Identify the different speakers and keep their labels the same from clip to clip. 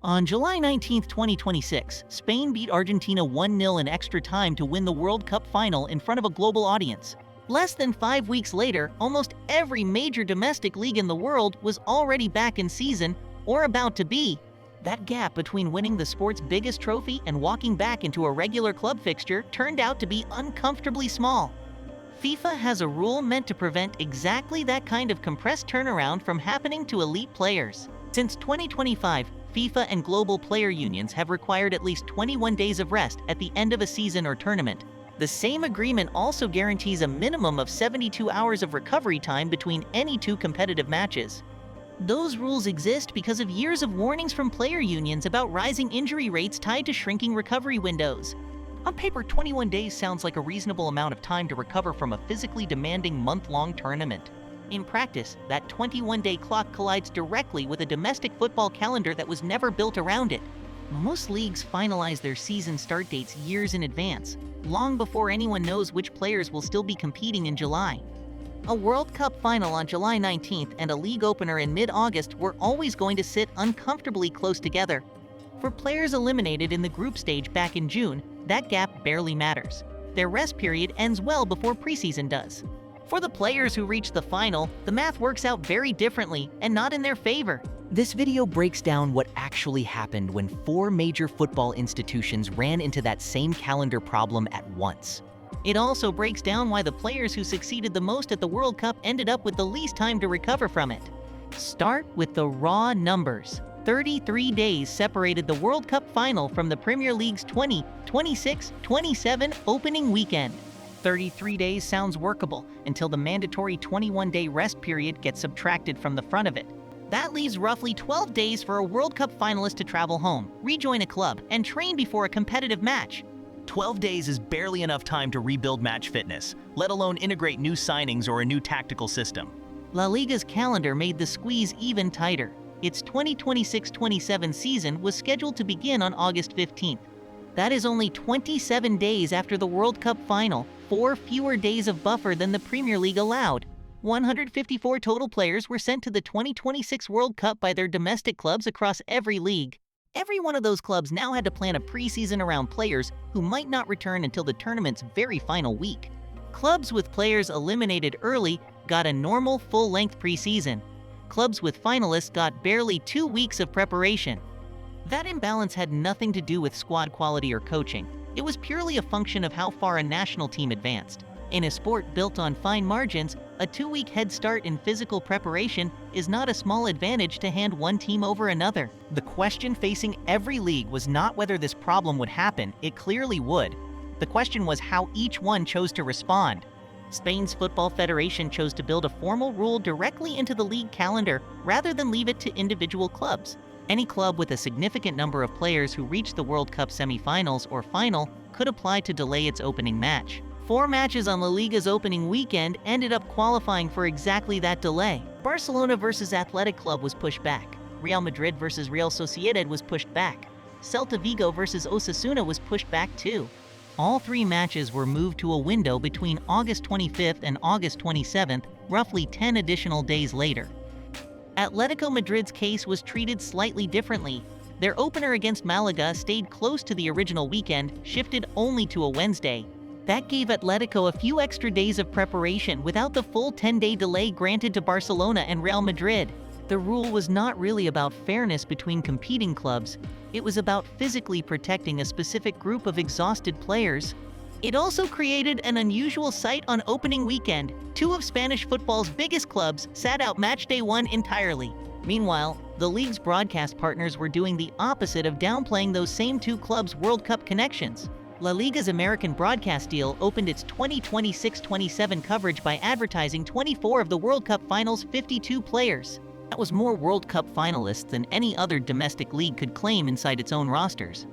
Speaker 1: On July 19, 2026, Spain beat Argentina 1-0 in extra time to win the World Cup final in front of a global audience. Less than 5 weeks later, almost every major domestic league in the world was already back in season, or about to be. That gap between winning the sport's biggest trophy and walking back into a regular club fixture turned out to be uncomfortably small. FIFA has a rule meant to prevent exactly that kind of compressed turnaround from happening to elite players. Since 2025, FIFA and global player unions have required at least 21 days of rest at the end of a season or tournament. The same agreement also guarantees a minimum of 72 hours of recovery time between any two competitive matches. Those rules exist because of years of warnings from player unions about rising injury rates tied to shrinking recovery windows. On paper, 21 days sounds like a reasonable amount of time to recover from a physically demanding month-long tournament. In practice, that 21-day clock collides directly with a domestic football calendar that was never built around it. Most leagues finalize their season start dates years in advance, long before anyone knows which players will still be competing in July. A World Cup final on July 19th and a league opener in mid-August were always going to sit uncomfortably close together. For players eliminated in the group stage back in June, that gap barely matters. Their rest period ends well before preseason does. For the players who reach the final, the math works out very differently and not in their favor. This video breaks down what actually happened when 4 major football institutions ran into that same calendar problem at once. It also breaks down why the players who succeeded the most at the World Cup ended up with the least time to recover from it. Start with the raw numbers. 33 days separated the World Cup final from the Premier League's 2026-27 opening weekend. 33 days sounds workable until the mandatory 21-day rest period gets subtracted from the front of it. That leaves roughly 12 days for a World Cup finalist to travel home, rejoin a club, and train before a competitive match.
Speaker 2: 12 days is barely enough time to rebuild match fitness, let alone integrate new signings or a new tactical system.
Speaker 1: La Liga's calendar made the squeeze even tighter. Its 2026-27 season was scheduled to begin on August 15th. That is only 27 days after the World Cup final, 4 fewer days of buffer than the Premier League allowed. 154 total players were sent to the 2026 World Cup by their domestic clubs across every league. Every one of those clubs now had to plan a preseason around players who might not return until the tournament's very final week. Clubs with players eliminated early got a normal full-length preseason. Clubs with finalists got barely 2 weeks of preparation. That imbalance had nothing to do with squad quality or coaching. It was purely a function of how far a national team advanced. In a sport built on fine margins, a 2-week head start in physical preparation is not a small advantage to hand one team over another. The question facing every league was not whether this problem would happen, it clearly would. The question was how each one chose to respond. Spain's Football Federation chose to build a formal rule directly into the league calendar rather than leave it to individual clubs. Any club with a significant number of players who reached the World Cup semi-finals or final could apply to delay its opening match. 4 matches on La Liga's opening weekend ended up qualifying for exactly that delay. Barcelona versus Athletic Club was pushed back. Real Madrid versus Real Sociedad was pushed back. Celta Vigo versus Osasuna was pushed back too. All 3 matches were moved to a window between August 25th and August 27th, roughly 10 additional days later. Atletico Madrid's case was treated slightly differently. Their opener against Malaga stayed close to the original weekend, shifted only to a Wednesday. That gave Atletico a few extra days of preparation without the full 10-day delay granted to Barcelona and Real Madrid. The rule was not really about fairness between competing clubs. It was about physically protecting a specific group of exhausted players. It also created an unusual sight on opening weekend. 2 of Spanish football's biggest clubs sat out match day 1 entirely. Meanwhile, the league's broadcast partners were doing the opposite of downplaying those same 2 clubs' World Cup connections. La Liga's American broadcast deal opened its 2026-27 coverage by advertising 24 of the World Cup final's 52 players. That was more World Cup finalists than any other domestic league could claim inside its own rosters.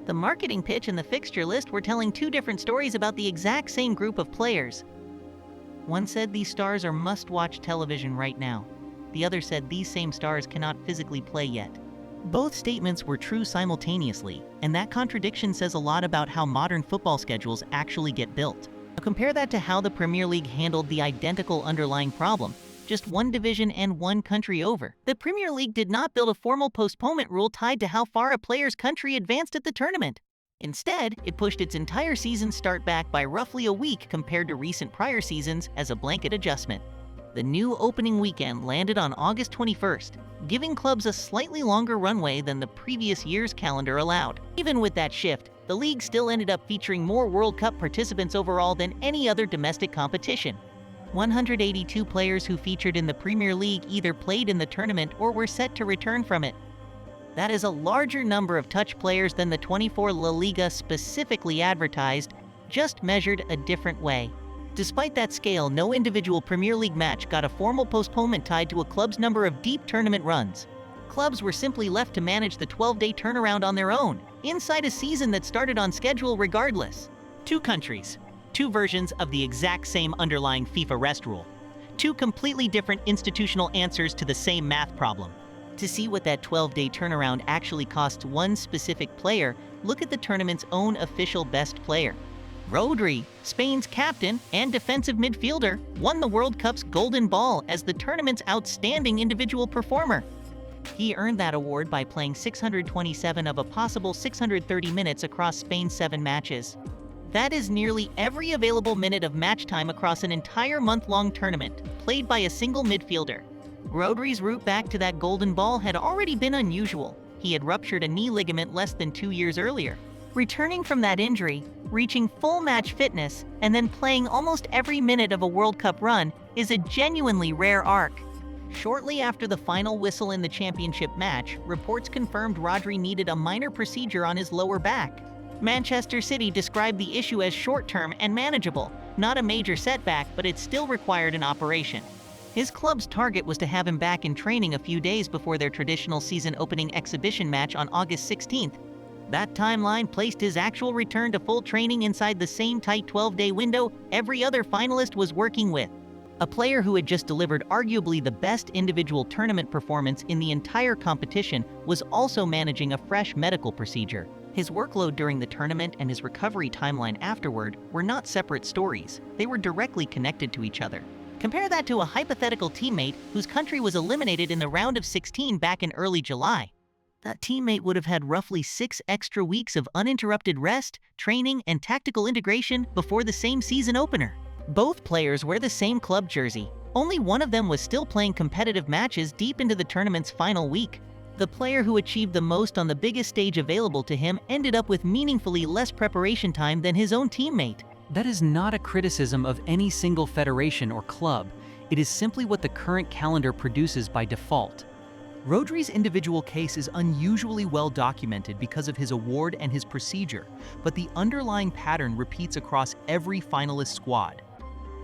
Speaker 1: The marketing pitch and the fixture list were telling 2 different stories about the exact same group of players. One said these stars are must-watch television right now. The other said these same stars cannot physically play yet. Both statements were true simultaneously, and that contradiction says a lot about how modern football schedules actually get built. Now compare that to how the Premier League handled the identical underlying problem. just one division and one country over. The Premier League did not build a formal postponement rule tied to how far a player's country advanced at the tournament. Instead, it pushed its entire season start back by roughly a week compared to recent prior seasons as a blanket adjustment. The new opening weekend landed on August 21st, giving clubs a slightly longer runway than the previous year's calendar allowed. Even with that shift, the league still ended up featuring more World Cup participants overall than any other domestic competition. 182 players who featured in the Premier League either played in the tournament or were set to return from it. That is a larger number of touch players than the 24 La Liga specifically advertised, just measured a different way. Despite that scale, no individual Premier League match got a formal postponement tied to a club's number of deep tournament runs. Clubs were simply left to manage the 12-day turnaround on their own, inside a season that started on schedule regardless. Two countries, two versions of the exact same underlying FIFA rest rule. Two completely different institutional answers to the same math problem. To see what that 12-day turnaround actually costs one specific player, look at the tournament's own official best player. Rodri, Spain's captain and defensive midfielder, won the World Cup's Golden Ball as the tournament's outstanding individual performer. He earned that award by playing 627 of a possible 630 minutes across Spain's 7 matches. That is nearly every available minute of match time across an entire month-long tournament, played by a single midfielder. Rodri's route back to that Golden Ball had already been unusual. He had ruptured a knee ligament less than 2 years earlier. Returning from that injury, reaching full match fitness, and then playing almost every minute of a World Cup run is a genuinely rare arc. Shortly after the final whistle in the championship match, reports confirmed Rodri needed a minor procedure on his lower back. Manchester City described the issue as short-term and manageable, not a major setback, but it still required an operation. His club's target was to have him back in training a few days before their traditional season-opening exhibition match on August 16th. That timeline placed his actual return to full training inside the same tight 12-day window every other finalist was working with. A player who had just delivered arguably the best individual tournament performance in the entire competition was also managing a fresh medical procedure. His workload during the tournament and his recovery timeline afterward were not separate stories. They were directly connected to each other. Compare that to a hypothetical teammate whose country was eliminated in the round of 16 back in early July. That teammate would have had roughly 6 extra weeks of uninterrupted rest, training, and tactical integration before the same season opener. Both players wear the same club jersey. Only one of them was still playing competitive matches deep into the tournament's final week. The player who achieved the most on the biggest stage available to him ended up with meaningfully less preparation time than his own teammate.
Speaker 3: That is not a criticism of any single federation or club. It is simply what the current calendar produces by default.
Speaker 2: Rodri's individual case is unusually well documented because of his award and his procedure, but the underlying pattern repeats across every finalist squad.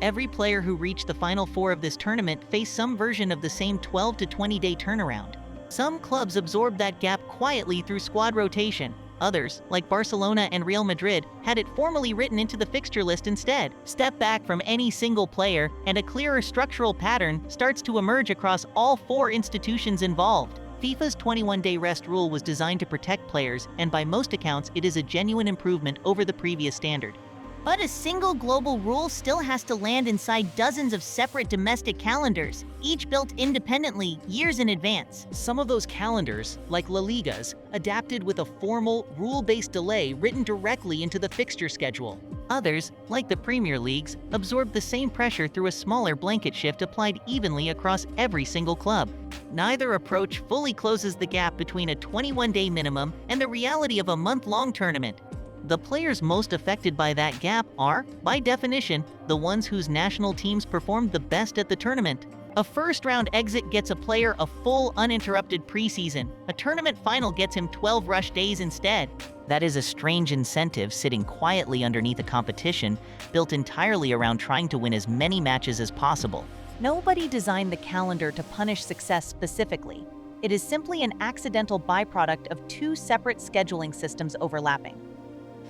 Speaker 1: Every player who reached the Final Four of this tournament faced some version of the same 12 to 20-day turnaround. Some clubs absorbed that gap quietly through squad rotation. Others, like Barcelona and Real Madrid, had it formally written into the fixture list instead. Step back from any single player, and a clearer structural pattern starts to emerge across all 4 institutions involved. FIFA's 21-day rest rule was designed to protect players, and by most accounts, it is a genuine improvement over the previous standard. But a single global rule still has to land inside dozens of separate domestic calendars, each built independently years in advance.
Speaker 2: Some of those calendars, like La Liga's, adapted with a formal, rule-based delay written directly into the fixture schedule.
Speaker 1: Others, like the Premier League's, absorbed the same pressure through a smaller blanket shift applied evenly across every single club. Neither approach fully closes the gap between a 21-day minimum and the reality of a month-long tournament. The players most affected by that gap are, by definition, the ones whose national teams performed the best at the tournament. A first-round exit gets a player a full, uninterrupted preseason. A tournament final gets him 12 rush days instead. That is a strange incentive sitting quietly underneath a competition built entirely around trying to win as many matches as possible.
Speaker 4: Nobody designed the calendar to punish success specifically. It is simply an accidental byproduct of 2 separate scheduling systems overlapping.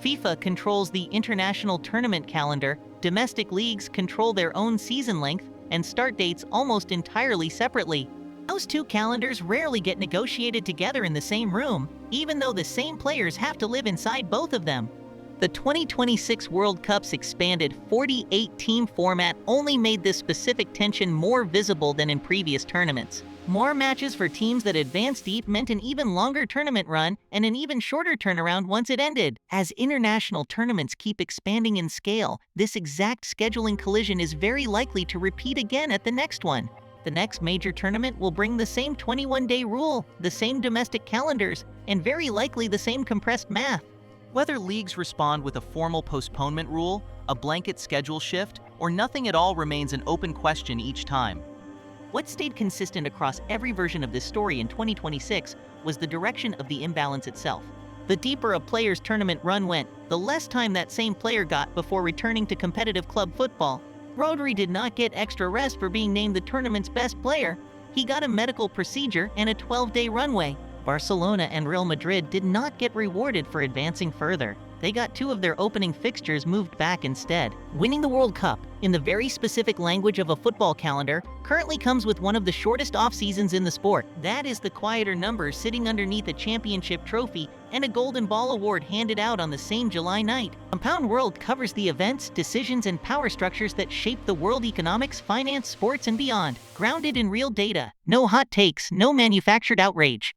Speaker 1: FIFA controls the international tournament calendar, domestic leagues control their own season length and start dates almost entirely separately. Those 2 calendars rarely get negotiated together in the same room, even though the same players have to live inside both of them. The 2026 World Cup's expanded 48-team format only made this specific tension more visible than in previous tournaments. More matches for teams that advanced deep meant an even longer tournament run and an even shorter turnaround once it ended. As international tournaments keep expanding in scale, this exact scheduling collision is very likely to repeat again at the next one. The next major tournament will bring the same 21-day rule, the same domestic calendars, and very likely the same compressed math.
Speaker 2: Whether leagues respond with a formal postponement rule, a blanket schedule shift, or nothing at all remains an open question each time.
Speaker 1: What stayed consistent across every version of this story in 2026 was the direction of the imbalance itself. The deeper a player's tournament run went, the less time that same player got before returning to competitive club football. Rodri did not get extra rest for being named the tournament's best player. He got a medical procedure and a 12-day runway. Barcelona and Real Madrid did not get rewarded for advancing further. They got 2 of their opening fixtures moved back instead. Winning the World Cup, in the very specific language of a football calendar, currently comes with one of the shortest off-seasons in the sport. That is the quieter number sitting underneath a championship trophy and a Golden Ball award handed out on the same July night. Compound World covers the events, decisions, and power structures that shape the world economics, finance, sports, and beyond. Grounded in real data. No hot takes, no manufactured outrage.